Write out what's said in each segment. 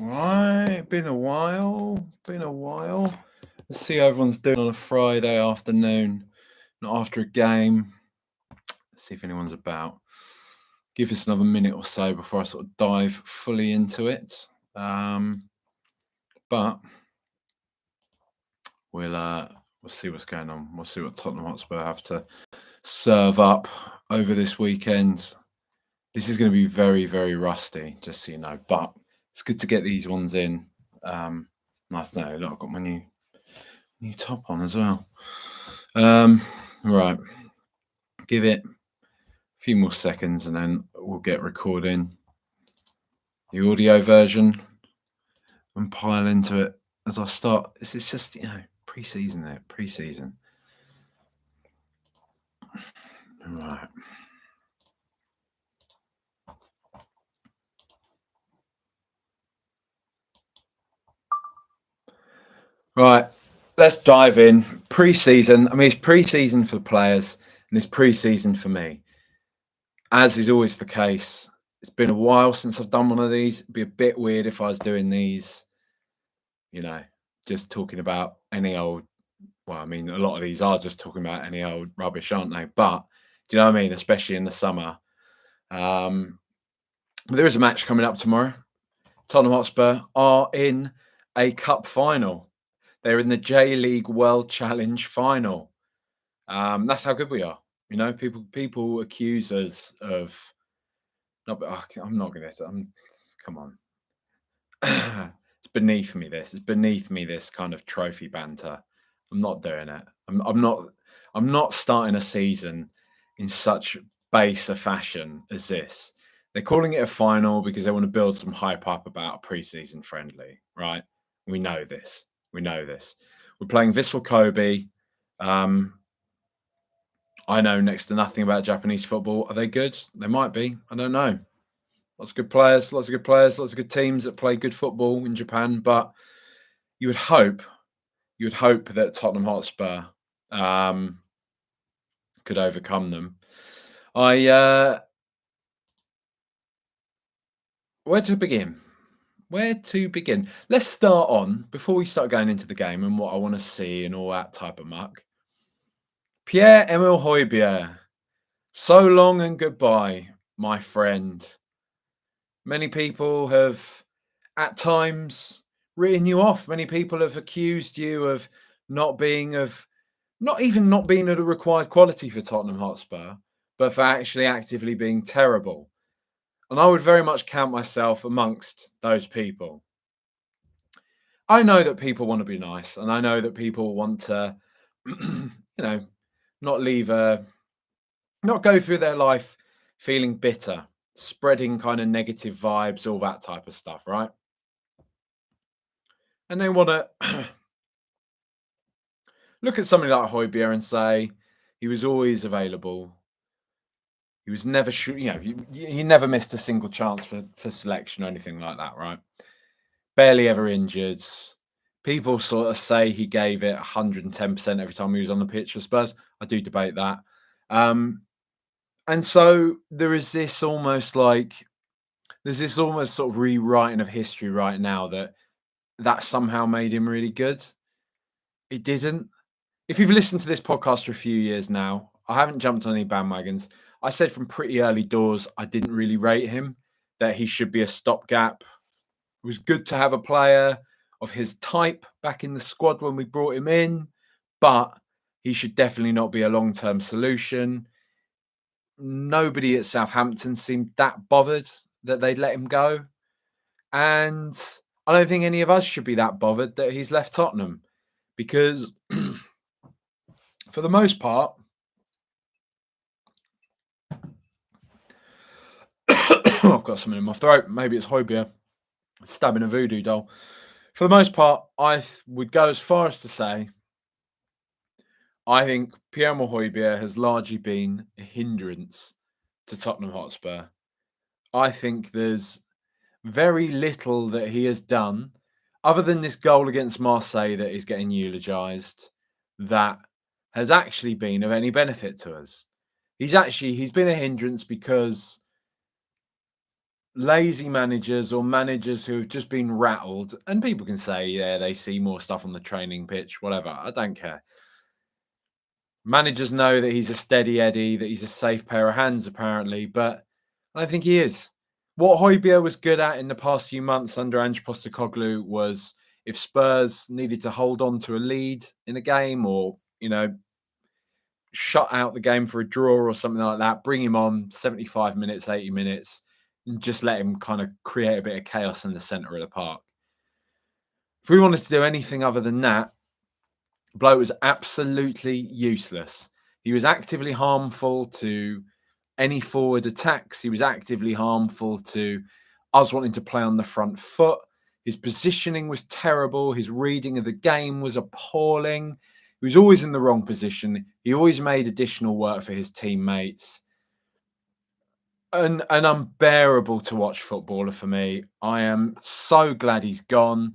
Right, been a while. Let's see how everyone's doing on a Friday afternoon, not after a game. Let's see if anyone's about. Give us another minute or so before I sort of dive fully into it. But we'll see what's going on. We'll see what Tottenham Hotspur have to serve up over this weekend. This is going to be very, very rusty, just so you know. But it's good to get these ones in. Nice to know. Look, I've got my new top on as well. Right. Give it a few more seconds and then we'll get recording the audio version and pile into it as I start. This is just, pre-season there. Pre-season. Right. Right. Let's dive in. Pre-season. I mean, it's pre-season for the players and it's pre-season for me. As is always the case, it's been a while since I've done one of these. It'd be a bit weird if I was doing these, just talking about any old. Well, I mean, a lot of these are just talking about any old rubbish, aren't they? But do you know what I mean? Especially in the summer. But there is a match coming up tomorrow. Tottenham Hotspur are in a cup final. They're in the J-League World Challenge final. That's how good we are. People accuse us of. No, but I'm not going to. Come on. It's beneath me. It's beneath me. This kind of trophy banter. I'm not doing it. I'm not starting a season in such base a fashion as this. They're calling it a final because they want to build some hype up about a pre-season friendly, right? We know this. We're playing Vissel Kobe. I know next to nothing about Japanese football. Are they good? They might be. I don't know. Lots of good players, lots of good teams that play good football in Japan. But you would hope that Tottenham Hotspur could overcome them. Where to begin? Let's start on, before we start going into the game and what I want to see and all that type of muck. Pierre-Emile Hojbjerg. So long and goodbye, my friend. Many people have, at times, written you off. Many people have accused you of not even not being of the required quality for Tottenham Hotspur, but for actually actively being terrible. And I would very much count myself amongst those people. I know that people want to be nice, and I know that people want to, not go through their life feeling bitter, spreading kind of negative vibes, all that type of stuff, right? And they want to look at somebody like Hojbjerg and say he was always available. He was never he never missed a single chance for selection or anything like that, right? Barely ever injured. People sort of say he gave it 110% every time he was on the pitch for Spurs. I do debate that. And so there's this almost sort of rewriting of history right now that somehow made him really good. It didn't. If you've listened to this podcast for a few years now, I haven't jumped on any bandwagons. I said from pretty early doors I didn't really rate him, that he should be a stopgap. It was good to have a player of his type back in the squad when we brought him in, but he should definitely not be a long-term solution. Nobody at Southampton seemed that bothered that they'd let him go. And I don't think any of us should be that bothered that he's left Tottenham, because for the most part, I've got something in my throat. Maybe it's Hojbjerg stabbing a voodoo doll. For the most part, I would go as far as to say I think Pierre-Emile Hojbjerg has largely been a hindrance to Tottenham Hotspur. I think there's very little that he has done, other than this goal against Marseille that is getting eulogised, that has actually been of any benefit to us. He's been a hindrance because lazy managers or managers who have just been rattled, and people can say, yeah, they see more stuff on the training pitch, whatever. I don't care. Managers know that he's a steady Eddie, that he's a safe pair of hands, apparently, but I don't think he is. What Hojbjerg was good at in the past few months under Ange Postecoglou was if Spurs needed to hold on to a lead in a game or, shut out the game for a draw or something like that, bring him on 75 minutes, 80 minutes, and just let him kind of create a bit of chaos in the centre of the park. If we wanted to do anything other than that, Bloke was absolutely useless. He was actively harmful to any forward attacks. He was actively harmful to us wanting to play on the front foot. His positioning was terrible. His reading of the game was appalling. He was always in the wrong position. He always made additional work for his teammates. An unbearable to watch footballer for me. I am so glad he's gone.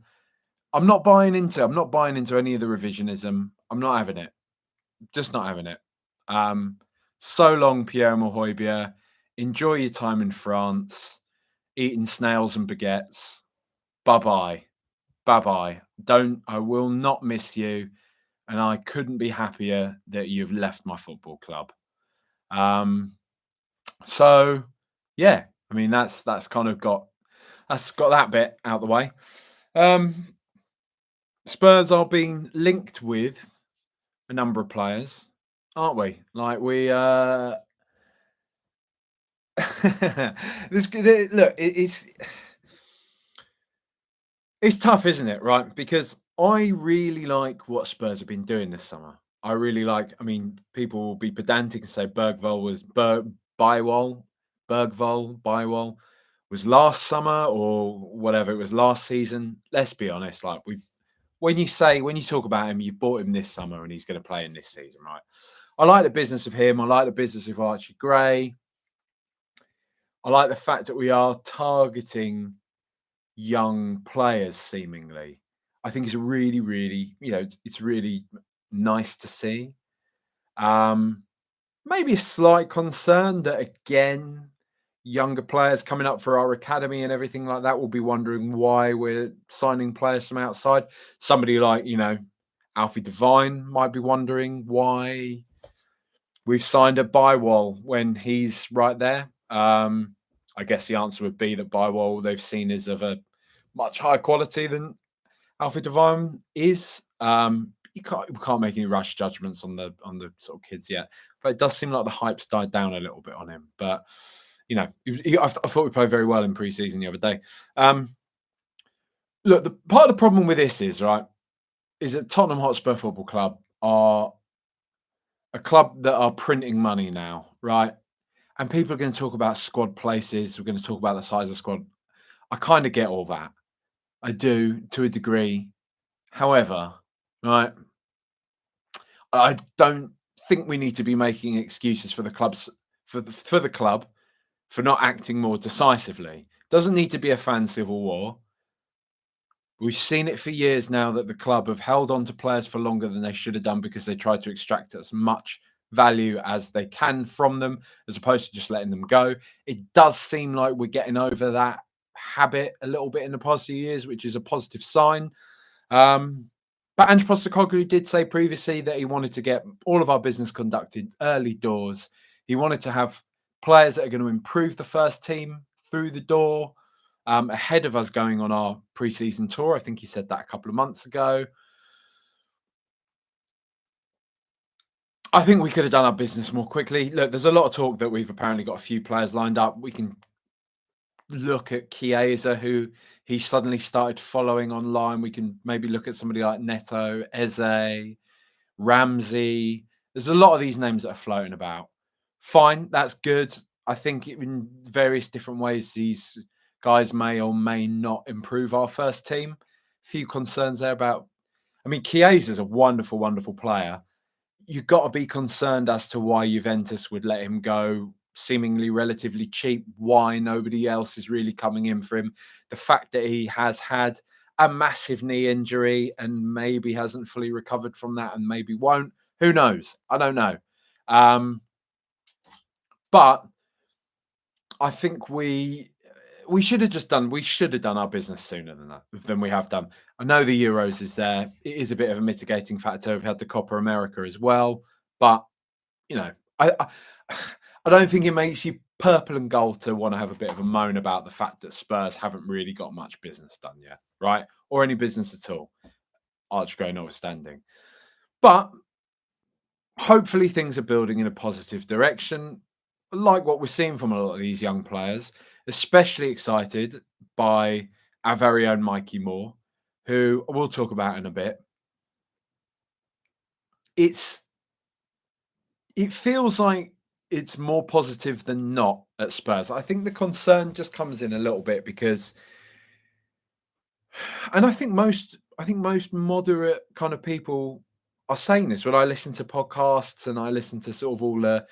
I'm not buying into any of the revisionism. I'm not having it. Just not having it. So long, Pierre-Emile Hojbjerg. Enjoy your time in France, eating snails and baguettes. Bye-bye. Bye-bye. I will not miss you. And I couldn't be happier that you've left my football club. So yeah, I mean that's got that bit out the way. Spurs are being linked with a number of players, aren't we? Like we it's tough, isn't it? Right? Because I really like what Spurs have been doing this summer. I really like. I mean, people will be pedantic and say Bywol was last summer or whatever. It was last season. Let's be honest. Like when you talk about him, you bought him this summer and he's going to play in this season, right? I like the business of him. I like the business of Archie Gray. I like the fact that we are targeting young players, seemingly. I think it's really, really, it's really nice to see. Maybe a slight concern that, again, younger players coming up for our academy and everything like that will be wondering why we're signing players from outside. Somebody like, Alfie Devine might be wondering why we've signed a Bywol when he's right there. I guess the answer would be that Bywol they've seen is of a much higher quality than Alfie Devine is. We can't make any rash judgments on the sort of kids yet, but it does seem like the hype's died down a little bit on him. But I thought we played very well in pre-season the other day. Look, the part of the problem with this is that Tottenham Hotspur Football Club are a club that are printing money now, right? And people are going to talk about squad places. We're going to talk about the size of squad. I kind of get all that. I do to a degree. However, right, I don't think we need to be making excuses for the clubs for the club for not acting more decisively. Doesn't need to be a fan civil war. We've seen it for years now that the club have held on to players for longer than they should have done because they tried to extract as much value as they can from them, as opposed to just letting them go. It does seem like we're getting over that habit a little bit in the past few years, which is a positive sign. But Ange Postecoglou did say previously that he wanted to get all of our business conducted early doors. He wanted to have players that are going to improve the first team through the door ahead of us going on our pre-season tour. I think he said that a couple of months ago. I think we could have done our business more quickly. Look, there's a lot of talk that we've apparently got a few players lined up. We can look at Chiesa, who he suddenly started following online. We can maybe look at somebody like Neto, Eze, Ramsey. There's a lot of these names that are floating about. Fine, that's good. I think in various different ways, these guys may or may not improve our first team. Few concerns there about. I mean, Chiesa is a wonderful, wonderful player. You've got to be concerned as to why Juventus would let him go seemingly relatively cheap, why nobody else is really coming in for him. The fact that he has had a massive knee injury and maybe hasn't fully recovered from that and maybe won't. Who knows? I don't know. But I think we we should have done our business sooner than we have done. I know the Euros is there. It is a bit of a mitigating factor. We've had the Copa America as well, but I I don't think it makes you purple and gold to want to have a bit of a moan about the fact that Spurs haven't really got much business done yet, right? Or any business at all, Archgrove notwithstanding. But hopefully things are building in a positive direction, like what we're seeing from a lot of these young players, especially excited by our very own Mikey Moore, who we'll talk about in a bit. It feels like it's more positive than not at Spurs. I think the concern just comes in a little bit because, and I think most moderate kind of people are saying this when I listen to podcasts and I listen to sort of all the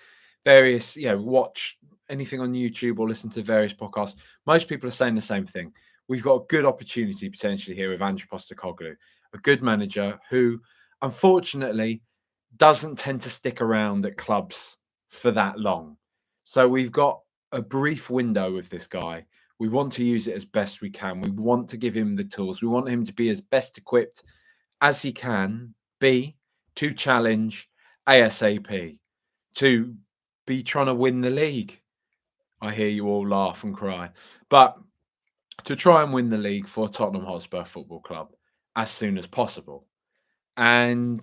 various, watch anything on YouTube or listen to various podcasts. Most people are saying the same thing. We've got a good opportunity potentially here with Andrew Postecoglou, a good manager who, unfortunately, doesn't tend to stick around at clubs for that long. So we've got a brief window with this guy. We want to use it as best we can. We want to give him the tools. We want him to be as best equipped as he can be to challenge ASAP, to be trying to win the league. I hear you all laugh and cry. But to try and win the league for Tottenham Hotspur Football Club as soon as possible. And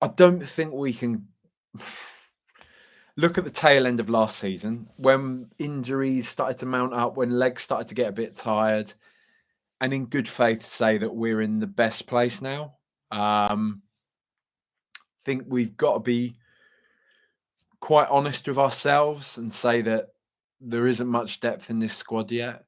I don't think we can look at the tail end of last season when injuries started to mount up, when legs started to get a bit tired, and in good faith say that we're in the best place now. Think we've got to be quite honest with ourselves and say that there isn't much depth in this squad yet.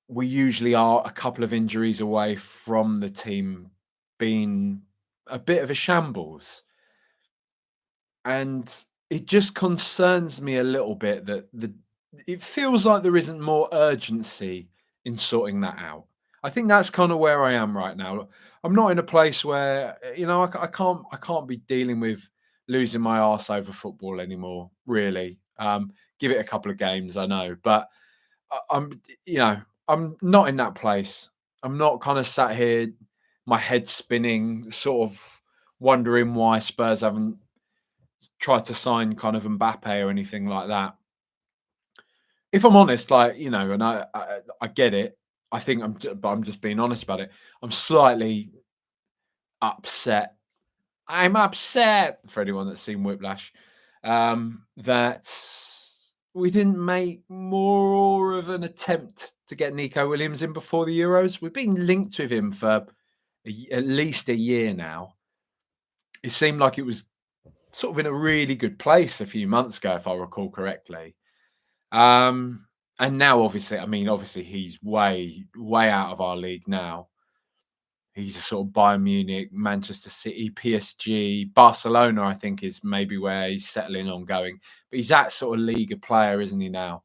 We usually are a couple of injuries away from the team being a bit of a shambles. And it just concerns me a little bit that it feels like there isn't more urgency in sorting that out. I think that's kind of where I am right now. I'm not in a place where I can't be dealing with losing my arse over football anymore. Really, give it a couple of games, I know, but I'm not in that place. I'm not kind of sat here, my head spinning, sort of wondering why Spurs haven't tried to sign kind of Mbappe or anything like that. If I'm honest, and I get it. I think I'm just being honest about it. I'm slightly upset. I'm upset for anyone that's seen Whiplash that we didn't make more of an attempt to get Nico Williams in before the Euros. We've been linked with him for at least a year now. It seemed like it was sort of in a really good place a few months ago, if I recall correctly. And now, obviously, he's way out of our league now. He's a sort of Bayern Munich, Manchester City, PSG, Barcelona, I think, is maybe where he's settling on going. But he's that sort of league of player, isn't he now?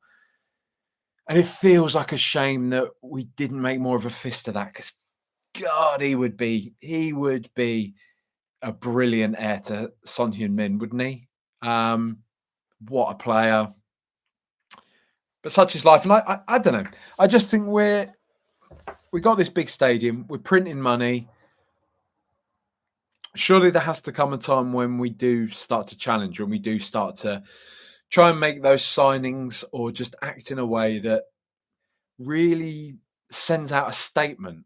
And it feels like a shame that we didn't make more of a fist of that, because God, he would be a brilliant heir to Son Heung-min, wouldn't he? What a player. But such is life. And I don't know. I just think we got this big stadium. We're printing money. Surely there has to come a time when we do start to challenge, when we do start to try and make those signings or just act in a way that really sends out a statement.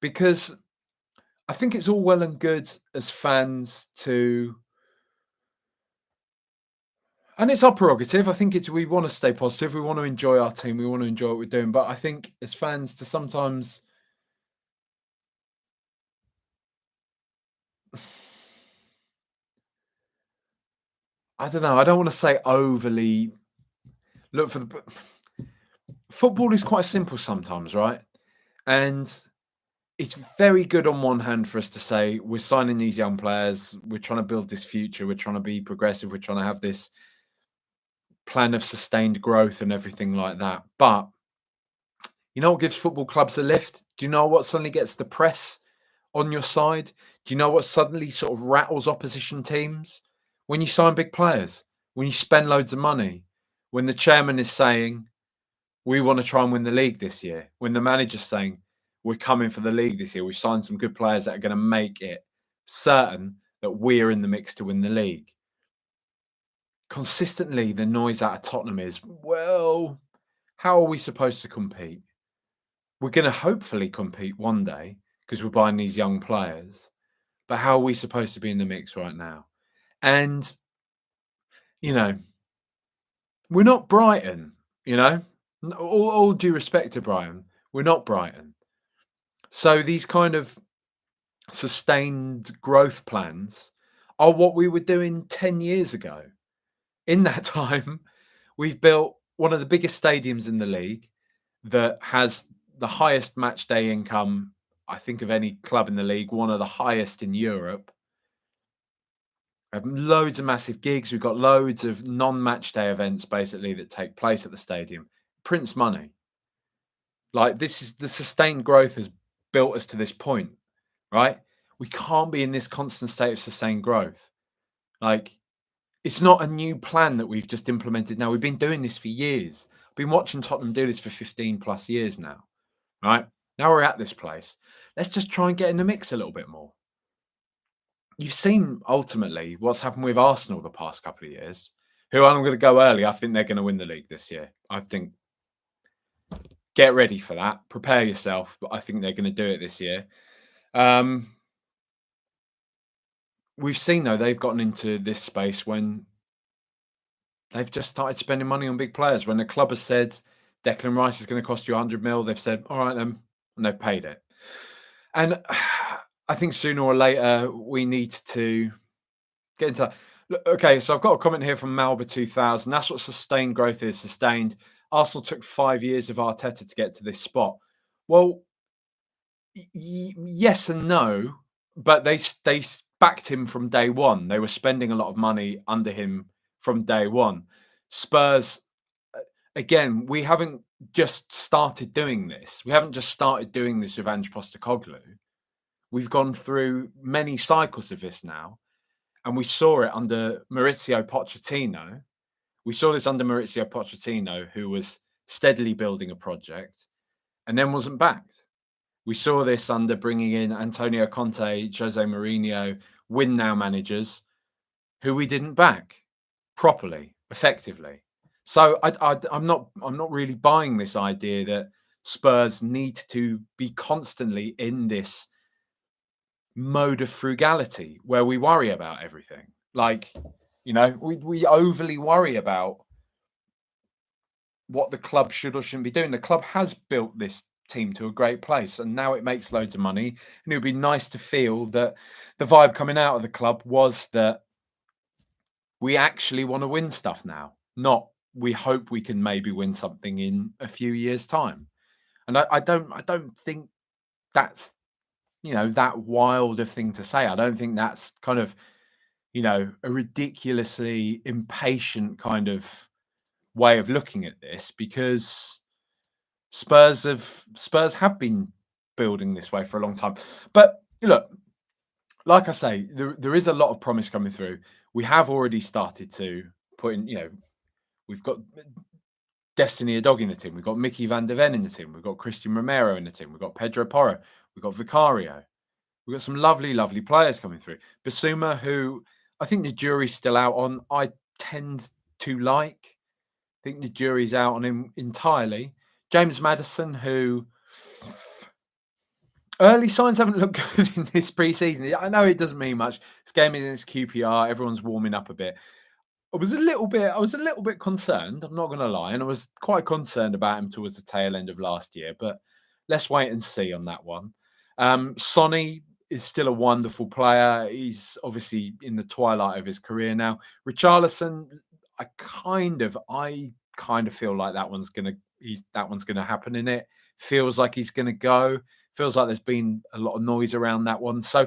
Because I think it's all well and good as fans to... And it's our prerogative. I think we want to stay positive. We want to enjoy our team. We want to enjoy what we're doing. But I think as fans to sometimes... I don't know. I don't want to say overly look for the... Football is quite simple sometimes, right? And it's very good on one hand for us to say we're signing these young players. We're trying to build this future. We're trying to be progressive. We're trying to have this plan of sustained growth and everything like that. But you know what gives football clubs a lift? Do you know what suddenly gets the press on your side? Do you know what suddenly sort of rattles opposition teams? When you sign big players, when you spend loads of money, when the chairman is saying, we want to try and win the league this year, when the manager's saying, we're coming for the league this year, we've signed some good players that are going to make it certain that we're in the mix to win the league. Consistently, the noise out of Tottenham is, well, how are we supposed to compete? We're going to hopefully compete one day because we're buying these young players. But how are we supposed to be in the mix right now? And, we're not Brighton, all due respect to Brighton. We're not Brighton. So these kind of sustained growth plans are what we were doing 10 years ago. In that time, we've built one of the biggest stadiums in the league that has the highest match day income, I think, of any club in the league, one of the highest in Europe. We have loads of massive gigs. We've got loads of non-match day events, basically, that take place at the stadium. Prints money. Like, this is the sustained growth has built us to this point, right? We can't be in this constant state of sustained growth. Like, it's not a new plan that we've just implemented now. We've been doing this for years. I've been watching Tottenham do this for 15 plus years now, right? Now we're at this place. Let's just try and get in the mix a little bit more. You've seen ultimately what's happened with Arsenal the past couple of years, who I'm going to go early. I think they're going to win the league this year. I think get ready for that. Prepare yourself. But I think they're going to do it this year. We've seen, though, they've gotten into this space when they've just started spending money on big players. When the club has said Declan Rice is going to cost you 100 mil, they've said, all right, then, and they've paid it. And I think sooner or later we need to get into that. Look, okay, so I've got a comment here from Malba 2000. That's what sustained growth is. Sustained. Arsenal took 5 years of Arteta to get to this spot. Well, yes and no, but they backed him from day one. They were spending a lot of money under him from day one. Spurs, again, we haven't just started doing this. We haven't just started doing this with Ange Postecoglou. We've gone through many cycles of this now, and we saw it under Maurizio Pochettino. We saw this under Maurizio Pochettino, who was steadily building a project and then wasn't backed. We saw this under bringing in Antonio Conte, Jose Mourinho, win now managers, who we didn't back properly, effectively. So I'm not really buying this idea that Spurs need to be constantly in this mode of frugality where we worry about everything. Like, we overly worry about what the club should or shouldn't be doing. The club has built this team to a great place, and now it makes loads of money. And it would be nice to feel that the vibe coming out of the club was that we actually want to win stuff now, not we hope we can maybe win something in a few years' time. And I don't think that's that wild a thing to say. I don't think that's kind of a ridiculously impatient kind of way of looking at this, because Spurs have been building this way for a long time. But look, like I say, there is a lot of promise coming through. We have already started to put in, we've got Destiny Adog in the team. We've got Mickey van der Ven in the team. We've got Christian Romero in the team. We've got Pedro Porro. We've got Vicario. We've got some lovely, lovely players coming through. Basuma, who I think the jury's still out on, I tend to like. I think the jury's out on him entirely. James Maddison, who early signs haven't looked good in this preseason. I know it doesn't mean much. This game is against QPR. Everyone's warming up a bit. I was a little bit concerned. I'm not going to lie, and I was quite concerned about him towards the tail end of last year. But let's wait and see on that one. Sonny is still a wonderful player. He's obviously in the twilight of his career now. Richarlison, I kind of feel like that one's gonna happen in it. Feels like he's gonna go. Feels like there's been a lot of noise around that one. So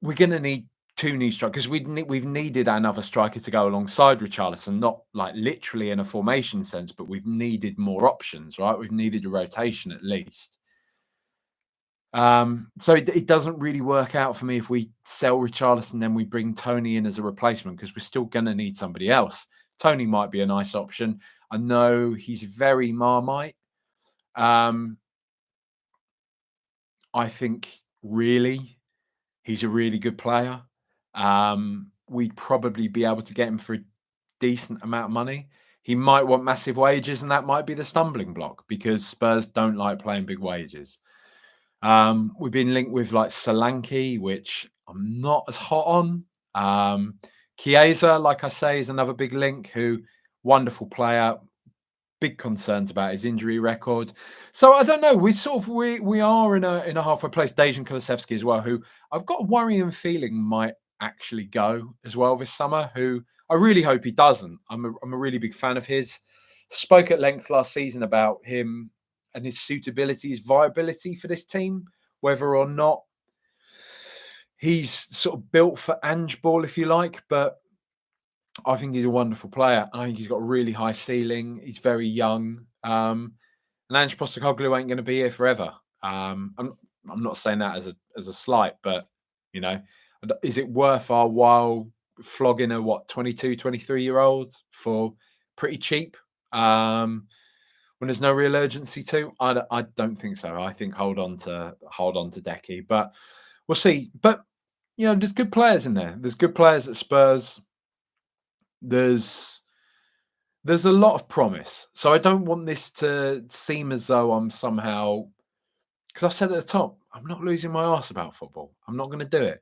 we're gonna need two new strikers. We've needed another striker to go alongside Richarlison, not like literally in a formation sense, but we've needed more options, right? We've needed a rotation at least. So it doesn't really work out for me if we sell Richarlison, then we bring Tony in as a replacement because we're still going to need somebody else. Tony might be a nice option. I know he's very Marmite. I think really he's a really good player. We'd probably be able to get him for a decent amount of money. He might want massive wages, and that might be the stumbling block because Spurs don't like playing big wages. We've been linked with like Solanke, which I'm not as hot on. Chiesa, like I say, is another big link. Who wonderful player. Big concerns about his injury record. So I don't know. We are in a halfway place. Dejan Kulusevski as well, who I've got a worrying feeling might actually go as well this summer. Who I really hope he doesn't. I'm a really big fan of his. Spoke at length last season about him and his suitability, his viability for this team, whether or not he's sort of built for Ange ball, if you like. But I think he's a wonderful player. I think he's got a really high ceiling. He's very young. And Ange Postecoglou ain't going to be here forever. I'm not saying that as a slight, but you know, is it worth our while flogging a 22, 23-year-old for pretty cheap? When there's no real urgency to, I don't think so. I think hold on to Decky, but we'll see. But you know, there's good players in there. There's good players at Spurs. There's a lot of promise. So I don't want this to seem as though I'm somehow, because I've said at the top, I'm not losing my arse about football. I'm not going to do it.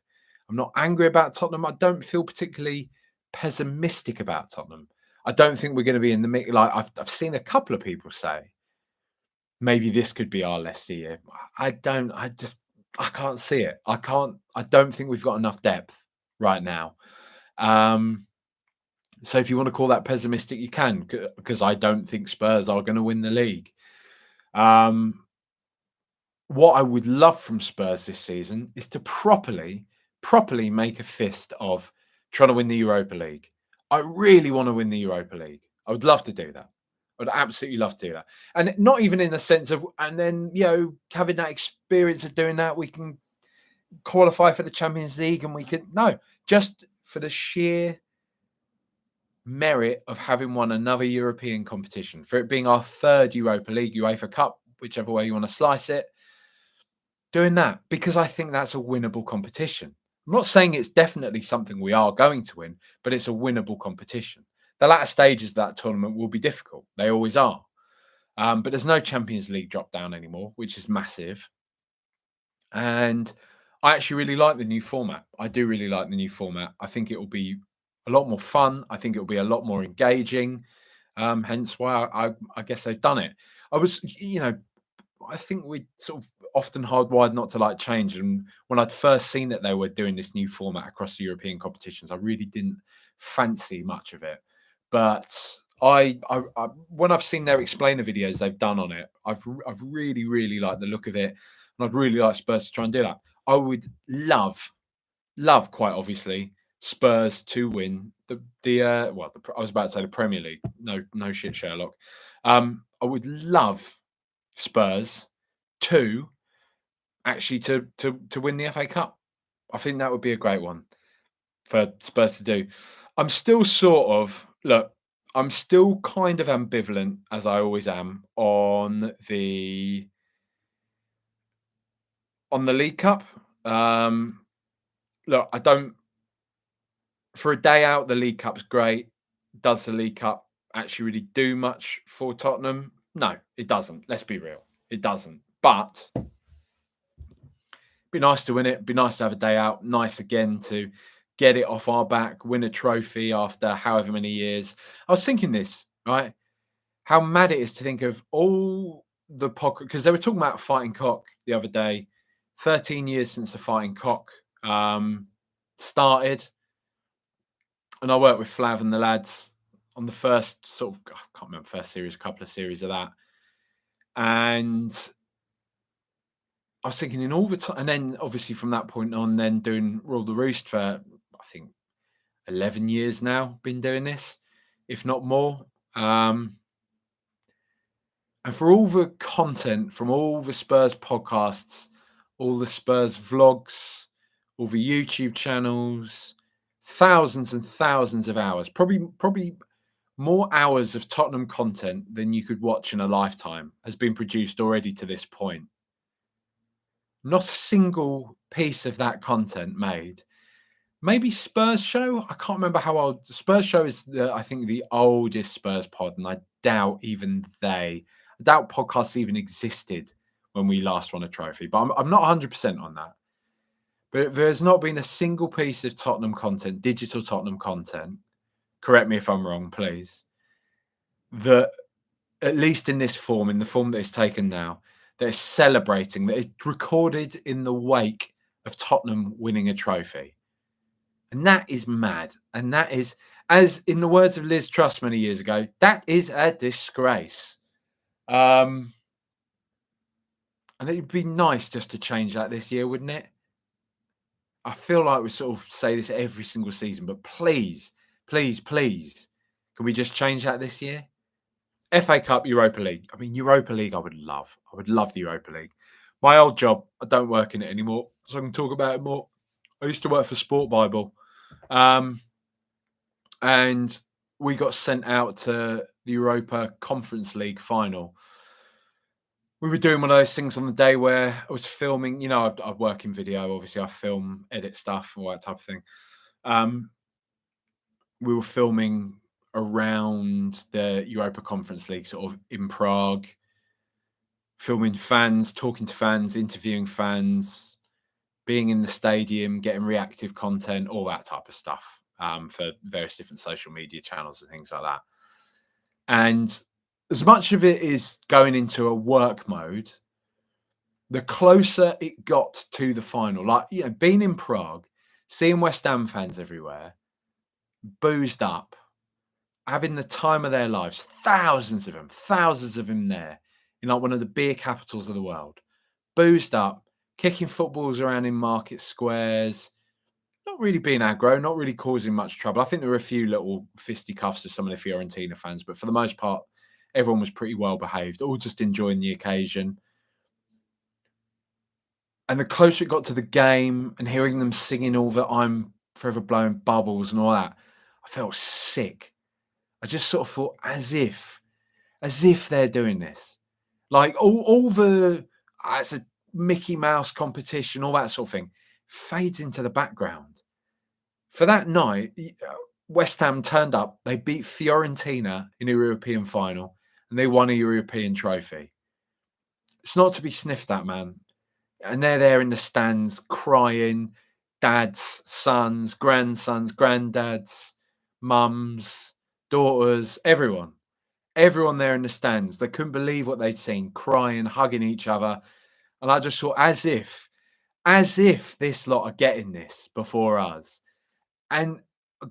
I'm not angry about Tottenham. I don't feel particularly pessimistic about Tottenham. I don't think we're going to be in the mix. Like I've seen a couple of people say, maybe this could be our Leicester year. I can't see it. I don't think we've got enough depth right now. So if you want to call that pessimistic, you can, because I don't think Spurs are going to win the league. What I would love from Spurs this season is to properly make a fist of trying to win the Europa League. I really want to win the Europa League. I would love to do that. I would absolutely love to do that. And not even in the sense of, and then, you know, having that experience of doing that, we can qualify for the Champions League and we can, no, just for the sheer merit of having won another European competition, for it being our third Europa League, UEFA Cup, whichever way you want to slice it, doing that, because I think that's a winnable competition. I'm not saying it's definitely something we are going to win, but it's a winnable competition. The latter stages of that tournament will be difficult. They always are. But there's no Champions League drop down anymore, which is massive. And I actually really like the new format. I do really like the new format. I think it will be a lot more fun. I think it will be a lot more engaging. Hence why I guess they've done it. I think we sort of often hardwired not to like change. And when I'd first seen that they were doing this new format across the European competitions, I really didn't fancy much of it. But I when I've seen their explainer videos they've done on it, I've really liked the look of it, and I'd really like Spurs to try and do that. I would love quite obviously Spurs to win I was about to say the Premier League. No shit, Sherlock. I would love Spurs to actually to win the FA Cup. I think that would be a great one for Spurs to do. I'm still I'm still kind of ambivalent, as I always am, on the League Cup. I don't. For a day out, the League Cup's great. Does the League Cup actually really do much for Tottenham? No, it doesn't. Let's be real. It doesn't. But it'd be nice to win it. It'd be nice to have a day out. Nice again to get it off our back, win a trophy after however many years. I was thinking this, right? How mad it is to think of all the pocket, because they were talking about Fighting Cock the other day. 13 years since the Fighting Cock started. And I worked with Flav and the lads on the first sort of, I can't remember, first series, a couple of series of that. And I was thinking in all the time, and then obviously from that point on, then doing Rule the Roost for, I think, 11 years now, been doing this, if not more. And for all the content from all the Spurs podcasts all the Spurs vlogs, all the YouTube channels, thousands and thousands of hours, probably more hours of Tottenham content than you could watch in a lifetime has been produced already to this point. Not a single piece of that content made. Maybe Spurs Show. I can't remember how old Spurs Show is. I think the oldest Spurs pod, and I doubt podcasts even existed when we last won a trophy. But I'm not 100% on that. But there's not been a single piece of Tottenham content, digital Tottenham content. Correct me if I'm wrong, please. That at least in this form, in the form that it's taken now, that is celebrating, that is recorded in the wake of Tottenham winning a trophy. And that is mad. And that is, as in the words of Liz Truss many years ago, that is a disgrace. And it'd be nice just to change that this year, wouldn't it? I feel like we sort of say this every single season, but please, please, please, can we just change that this year? FA Cup, Europa League. I mean, Europa League, I would love. I would love the Europa League. My old job, I don't work in it anymore, so I can talk about it more. I used to work for Sport Bible. And we got sent out to the Europa Conference League final. We were doing one of those things on the day where I was filming. You know, I work in video. Obviously, I film, edit stuff, all that type of thing. We were filming around the Europa Conference League, sort of in Prague, filming fans, talking to fans, interviewing fans, being in the stadium, getting reactive content, all that type of stuff for various different social media channels and things like that. And as much of it is going into a work mode, the closer it got to the final, like, you know, being in Prague, seeing West Ham fans everywhere, boozed up, having the time of their lives, thousands of them there in like one of the beer capitals of the world, boozed up, kicking footballs around in market squares, not really being aggro, not really causing much trouble. I think there were a few little fisticuffs with some of the Fiorentina fans, but for the most part, everyone was pretty well behaved, all just enjoying the occasion. And the closer it got to the game and hearing them singing all the I'm Forever Blowing Bubbles and all that, I felt sick. I just sort of thought as if they're doing this. Like all the, it's a Mickey Mouse competition, all that sort of thing, fades into the background. For that night, West Ham turned up, they beat Fiorentina in a European final, and they won a European trophy. It's not to be sniffed at, man. And they're there in the stands crying, dads, sons, grandsons, granddads, mums, daughters, everyone there in the stands. They couldn't believe what they'd seen, crying, hugging each other. And I just thought, as if this lot are getting this before us. And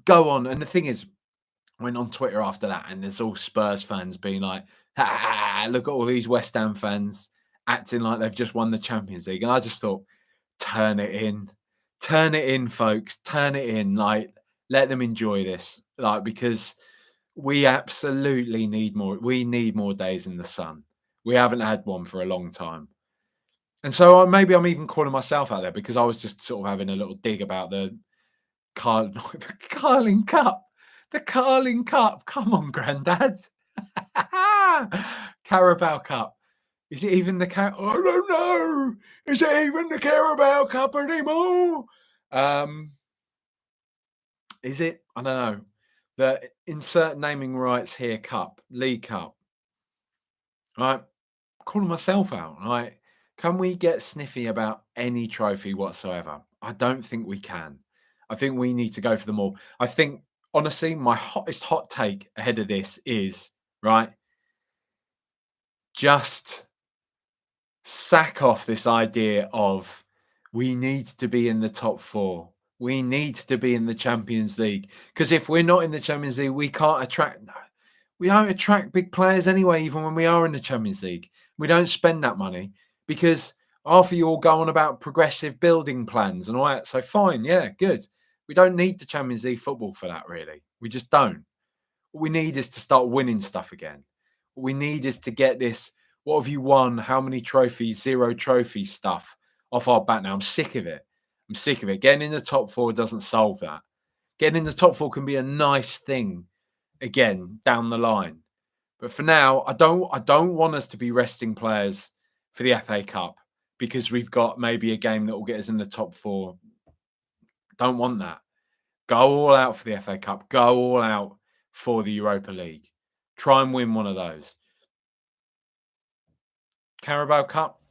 go on. And the thing is, I went on Twitter after that, and there's all Spurs fans being like, look at all these West Ham fans acting like they've just won the Champions League. And I just thought, turn it in, folks, turn it in. Like, let them enjoy this. Like, because we absolutely need more. We need more days in the sun. We haven't had one for a long time. And so maybe I'm even calling myself out there because I was just sort of having a little dig about the Carling Cup. The Carling Cup. Come on, Grandad. Carabao Cup. Is it even the I don't know. Is it even the Carabao Cup anymore? Is it? I don't know. The insert naming rights here cup, League Cup. Right. Calling myself out. Right. Can we get sniffy about any trophy whatsoever? I don't think we can. I think we need to go for them all. I think, honestly, my hottest hot take ahead of this is, right, just sack off this idea of we need to be in the top four. We need to be in the Champions League. Because if we're not in the Champions League, we can't attract... We don't attract big players anyway, even when we are in the Champions League. We don't spend that money because half of you all go on about progressive building plans and all that. So fine, yeah, good. We don't need the Champions League football for that, really. We just don't. What we need is to start winning stuff again. What we need is to get this, what have you won, how many trophies, 0 trophies stuff off our back now. I'm sick of it. I'm sick of it. Getting in the top four doesn't solve that. Getting in the top four can be a nice thing again down the line. But for now, I don't want us to be resting players for the FA Cup because we've got maybe a game that will get us in the top four. Don't want that. Go all out for the FA Cup. Go all out for the Europa League. Try and win one of those. Carabao Cup,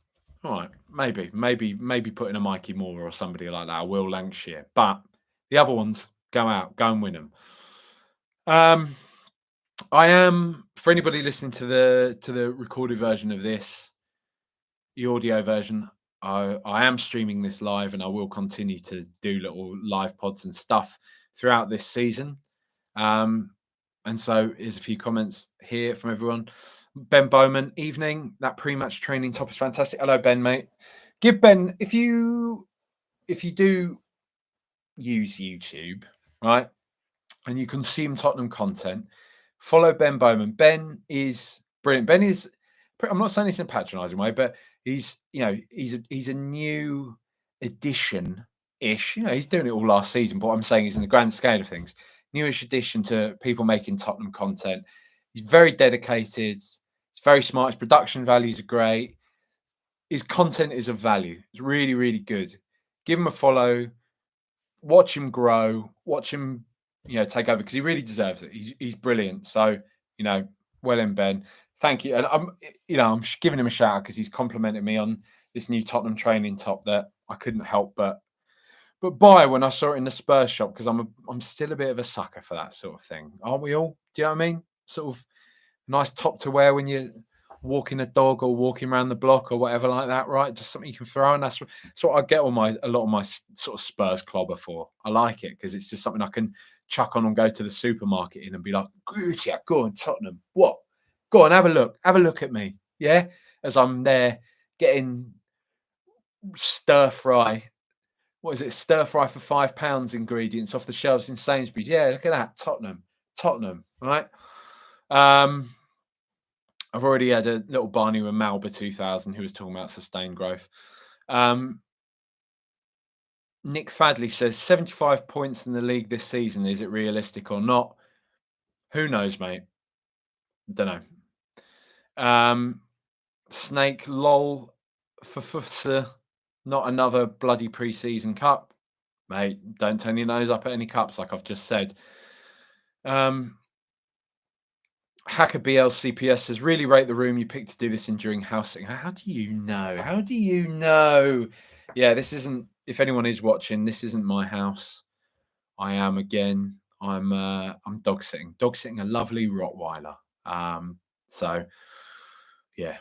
all right, maybe put in a Mikey Moore or somebody like that, Will Lancashire. But the other ones, go out, go and win them. I am, for anybody listening to the recorded version of this, the audio version, I am streaming this live, and I will continue to do little live pods and stuff throughout this season. And so here's a few comments here from everyone. Ben Bowman, evening. That pre-match training top is fantastic. Hello, Ben, mate. Give Ben, if you do use YouTube, right, and you consume Tottenham content, follow Ben Bowman. Ben is brilliant. Ben is, I'm not saying this in a patronising way, but he's a new addition-ish. He's doing it all last season, but what I'm saying is in the grand scale of things, newish addition to people making Tottenham content. He's very dedicated. It's very smart. His production values are great. His content is of value. It's really, really good. Give him a follow. Watch him grow. Watch him, take over because he really deserves it. He's brilliant. So, well in, Ben. Thank you. And I'm giving him a shout out because he's complimented me on this new Tottenham training top that I couldn't help but buy when I saw it in the Spurs shop because I'm still a bit of a sucker for that sort of thing. Aren't we all? Do you know what I mean? Sort of nice top to wear when you're walking a dog or walking around the block or whatever like that, right? Just something you can throw on. That's what I get a lot of my sort of Spurs clobber for. I like it because it's just something I can chuck on and go to the supermarket in and be like, good, yeah, go on, Tottenham. What? Go on, have a look. Have a look at me. Yeah? As I'm there getting stir fry. What is it? Stir fry for £5 ingredients off the shelves in Sainsbury's. Yeah, look at that. Tottenham, right? I've already had a little Barney with Malba 2000 who was talking about sustained growth. Nick Fadley says 75 points in the league this season. Is it realistic or not? Who knows, mate? Don't know. Snake lol for not another bloody preseason cup, mate. Don't turn your nose up at any cups, like I've just said. Hacker BLCPS says, really rate the room you picked to do this in during house sitting. How do you know? How do you know? Yeah, this isn't, if anyone is watching, this isn't my house. I am again. I'm dog sitting a lovely Rottweiler. So yeah,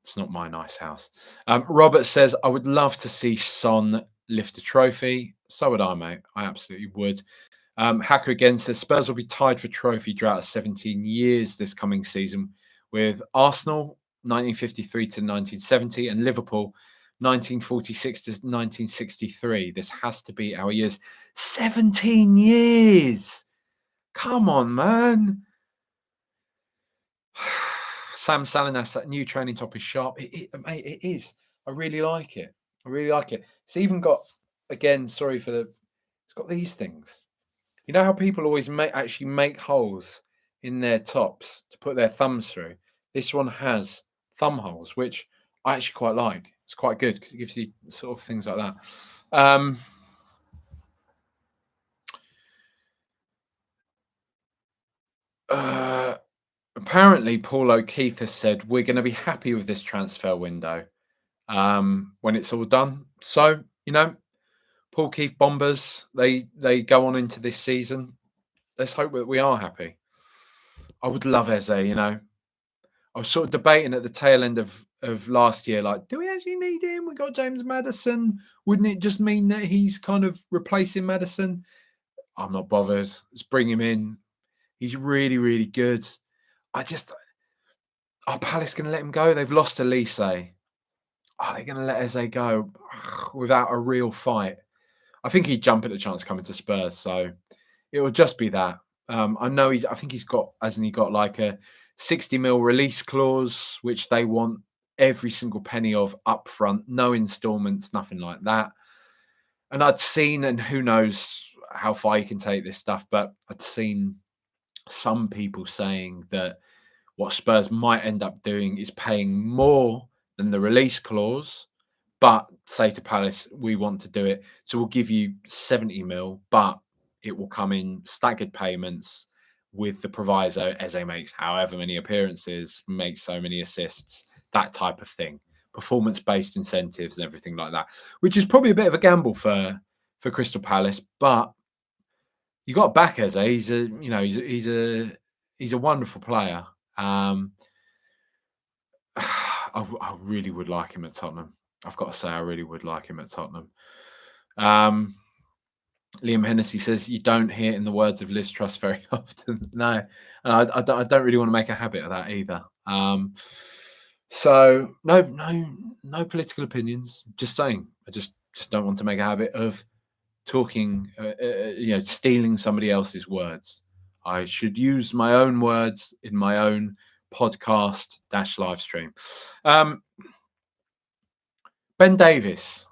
it's not my nice house. Robert says, I would love to see Son lift a trophy. So would I, mate. I absolutely would. Hacker again says Spurs will be tied for trophy drought 17 years this coming season with Arsenal 1953 to 1970 and Liverpool 1946 to 1963. This has to be our years. 17 years. Come on, man. Sam Salinas, that new training top is sharp. Mate, it is. I really like it. It's even got, again, sorry for it's got these things. You know how people always actually make holes in their tops to put their thumbs through? This one has thumb holes, which I actually quite like. It's quite good because it gives you sort of things like that. Apparently, Paul O'Keefe has said we're going to be happy with this transfer window when it's all done. So, Paul Keefe Bombers, they go on into this season. Let's hope that we are happy. I would love Eze, I was sort of debating at the tail end of last year, like, do we actually need him? We got James Maddison. Wouldn't it just mean that he's kind of replacing Maddison? I'm not bothered. Let's bring him in. He's really, really good. Are Palace going to let him go? They've lost Elise. Are they going to let Eze go without a real fight? I think he'd jump at the chance coming to Spurs. So it will just be that. I know hasn't he got like a 60 mil release clause, which they want every single penny of upfront, no installments, nothing like that. And I'd seen, and who knows how far you can take this stuff, but I'd seen some people saying that what Spurs might end up doing is paying more than the release clause, but say to Palace, we want to do it. So we'll give you 70 mil, but it will come in staggered payments with the proviso Eze makes however many appearances, makes so many assists, that type of thing. Performance-based incentives and everything like that, which is probably a bit of a gamble for Crystal Palace, but you got back Eze. He's a wonderful player. I really would like him at Tottenham. I've got to say, I really would like him at Tottenham. Liam Hennessy says, you don't hear in the words of Liz Truss very often. No, I don't really want to make a habit of that either. So no political opinions. Just saying, I just don't want to make a habit of talking, stealing somebody else's words. I should use my own words in my own podcast / live stream. Ben Davies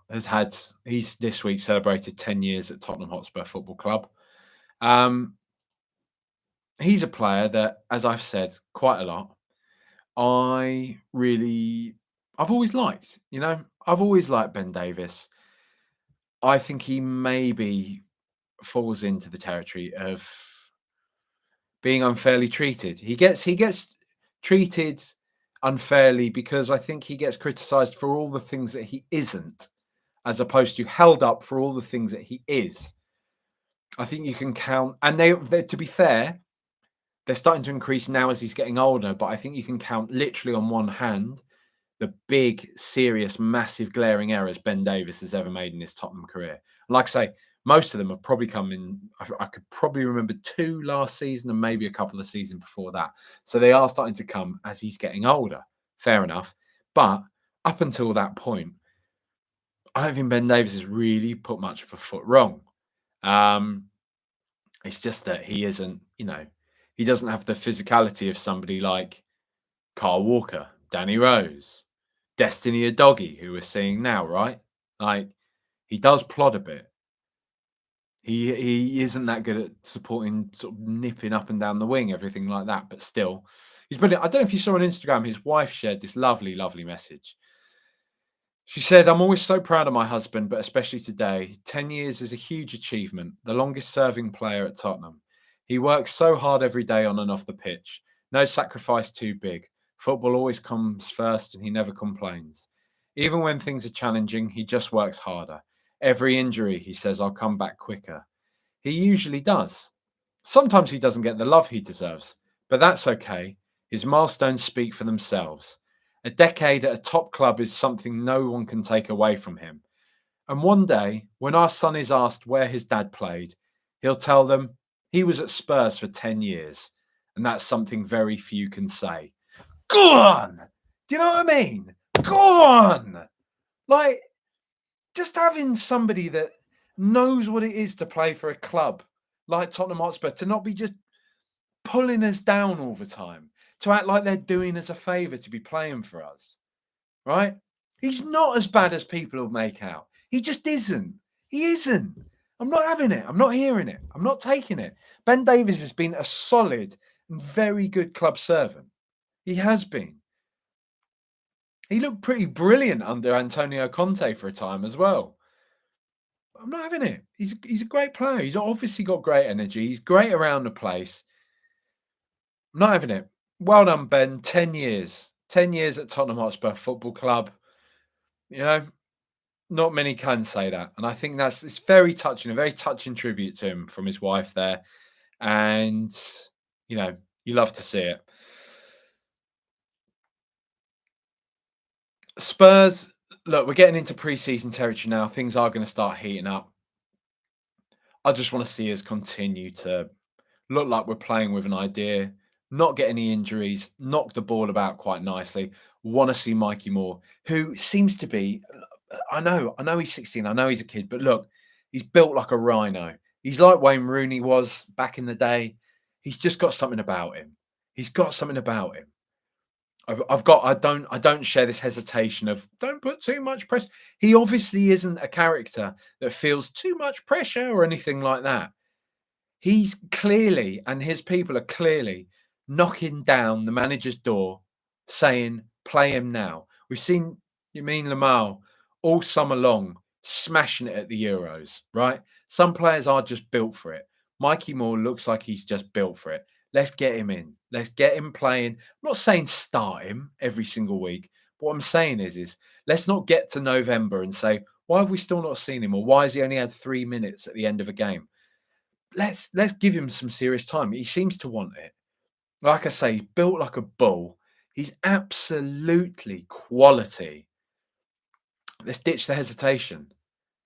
he's this week celebrated 10 years at Tottenham Hotspur Football Club. He's a player that, as I've said quite a lot, I've always liked. I've always liked Ben Davies. I think he maybe falls into the territory of being unfairly treated. He gets treated unfairly because I think he gets criticised for all the things that he isn't, as opposed to held up for all the things that he is. I think you can count, and they to be fair, they're starting to increase now as he's getting older, but I think you can count literally on one hand the big, serious, massive, glaring errors Ben Davies has ever made in his Tottenham career. And like I say, most of them have probably come in. I could probably remember 2 last season and maybe a couple of seasons before that. So they are starting to come as he's getting older. Fair enough. But up until that point, I don't think Ben Davies has really put much of a foot wrong. It's just that he isn't, he doesn't have the physicality of somebody like Kyle Walker, Danny Rose, Destiny Udogie, who we're seeing now, right? Like, he does plod a bit. He isn't that good at supporting, sort of nipping up and down the wing, everything like that. But still, he's brilliant. I don't know if you saw on Instagram, his wife shared this lovely, lovely message. She said, I'm always so proud of my husband, but especially today. 10 years is a huge achievement, the longest serving player at Tottenham. He works so hard every day on and off the pitch. No sacrifice too big. Football always comes first and he never complains. Even when things are challenging, he just works harder. Every injury, he says, I'll come back quicker. He usually does. Sometimes he doesn't get the love he deserves, but that's okay. His milestones speak for themselves. A decade at a top club is something no one can take away from him. And one day, when our son is asked where his dad played, he'll tell them he was at Spurs for 10 years. And that's something very few can say. Go on! Do you know what I mean? Go on! Like, just having somebody that knows what it is to play for a club like Tottenham Hotspur, to not be just pulling us down all the time, to act like they're doing us a favour to be playing for us, right? He's not as bad as people will make out. He just isn't. He isn't. I'm not having it. I'm not hearing it. I'm not taking it. Ben Davies has been a solid and very good club servant. He has been. He looked pretty brilliant under Antonio Conte for a time as well. I'm not having it. He's a great player. He's obviously got great energy. He's great around the place. I'm not having it. Well done, Ben. 10 years. 10 years at Tottenham Hotspur Football Club. Not many can say that. And I think it's very touching, a very touching tribute to him from his wife there. And, you love to see it. Spurs, look, we're getting into pre-season territory now. Things are going to start heating up. I just want to see us continue to look like we're playing with an idea, not get any injuries, knock the ball about quite nicely. Want to see Mikey Moore, who seems to be, I know he's 16, I know he's a kid, but look, he's built like a rhino. He's like Wayne Rooney was back in the day. He's just got something about him. He's got something about him. I don't share this hesitation of don't put too much pressure. He obviously isn't a character that feels too much pressure or anything like that. He's clearly, and his people are clearly knocking down the manager's door saying, play him now. We've seen Yamin Lamal all summer long smashing it at the Euros, right? Some players are just built for it. Mikey Moore looks like he's just built for it. Let's get him in. Let's get him playing. I'm not saying start him every single week. What I'm saying is let's not get to November and say, why have we still not seen him? Or why has he only had 3 minutes at the end of a game? Let's give him some serious time. He seems to want it. Like I say, he's built like a bull. He's absolutely quality. Let's ditch the hesitation.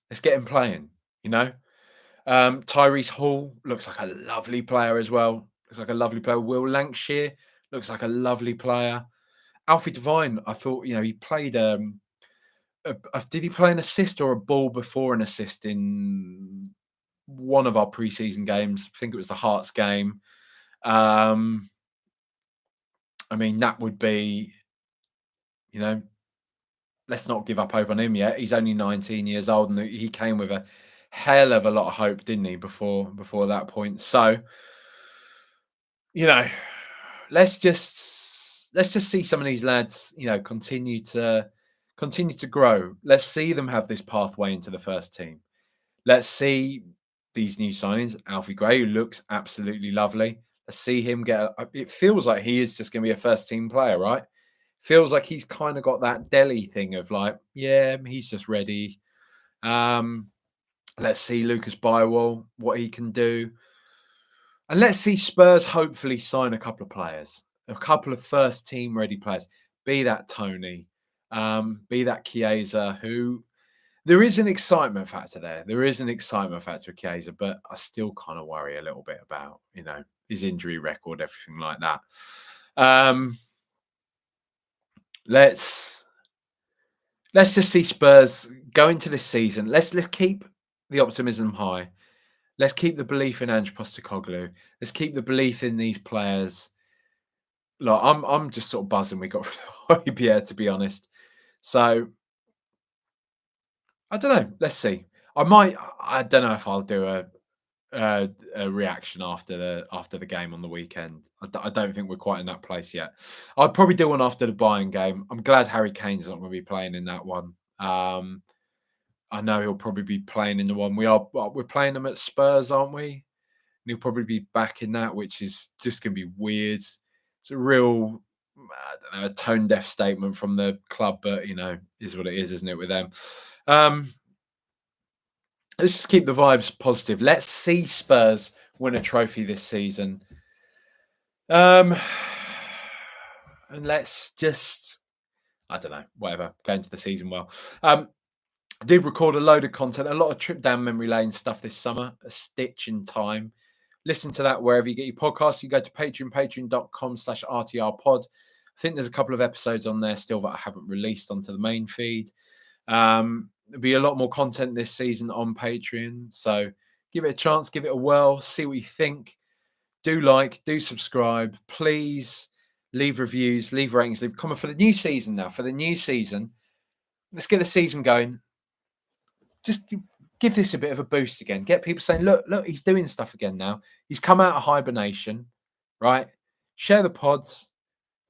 Let's get him playing, you know? Tyrese Hall looks like a lovely player as well. Looks like a lovely player. Will Lancashire looks like a lovely player. Alfie Devine, I thought, he played did he play an assist or a ball before an assist in one of our preseason games? I think it was the Hearts game. I mean, that would be, let's not give up hope on him yet. He's only 19 years old, and he came with a hell of a lot of hope, didn't he? Before that point. So, let's just see some of these lads, continue to grow. Let's see them have this pathway into the first team. Let's see these new signings. Alfie Gray, who looks absolutely lovely. Let's see him it feels like he is just going to be a first team player, right? Feels like he's kind of got that Delhi thing of like, yeah, he's just ready. Let's see Lucas Bywell, what he can do. And let's see Spurs hopefully sign a couple of players, a couple of first team ready players. Be that Tony, be that Chiesa, who there is an excitement factor there. There is an excitement factor with Chiesa, but I still kind of worry a little bit about, his injury record, everything like that. Let's just see Spurs go into this season. Let's keep the optimism high. Let's keep the belief in Ange Postecoglou. Let's keep the belief in these players. Look, I'm just sort of buzzing we got rid of Hojbjerg, to be honest. So I don't know. Let's see. I don't know if I'll do a reaction after the game on the weekend. I don't think we're quite in that place yet. I'd probably do one after the Bayern game. I'm glad Harry Kane's not going to be playing in that one. I know he'll probably be playing in the one we're playing them at Spurs, aren't we? And he'll probably be back in that, which is just going to be weird. It's a real, I don't know, a tone deaf statement from the club, but is what it is, isn't it, with them? Let's just keep the vibes positive. Let's see Spurs win a trophy this season. And let's just, I don't know, whatever, go into the season well. I did record a load of content, a lot of trip down memory lane stuff this summer, a stitch in time. Listen to that wherever you get your podcasts. You go to patreon.com/RTRpod. I think there's a couple of episodes on there still that I haven't released onto the main feed. There'll be a lot more content this season on Patreon. So give it a chance, give it a whirl, see what you think. Do subscribe. Please leave reviews, leave ratings, leave a comment for the new season now. For the new season, let's get the season going. Just give this a bit of a boost again. Get people saying, look, he's doing stuff again now. He's come out of hibernation, right? Share the pods,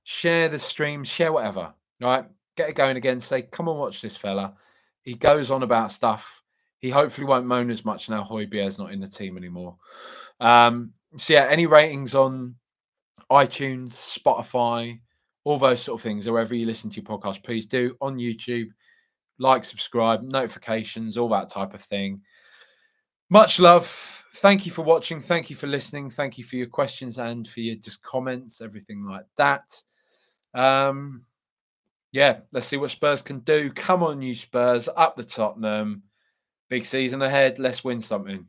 share the streams, share whatever, right? Get it going again. Say, come on, watch this fella. He goes on about stuff. He hopefully won't moan as much now Hojbjerg's not in the team anymore. So yeah, any ratings on iTunes, Spotify, all those sort of things, or wherever you listen to your podcast, please do. On YouTube, like, subscribe, notifications, all that type of thing. Much love. Thank you for watching. Thank you for listening. Thank you for your questions and for your just comments, everything like that. Yeah, let's see what Spurs can do. Come on, you Spurs, up the Tottenham. Big season ahead. Let's win something.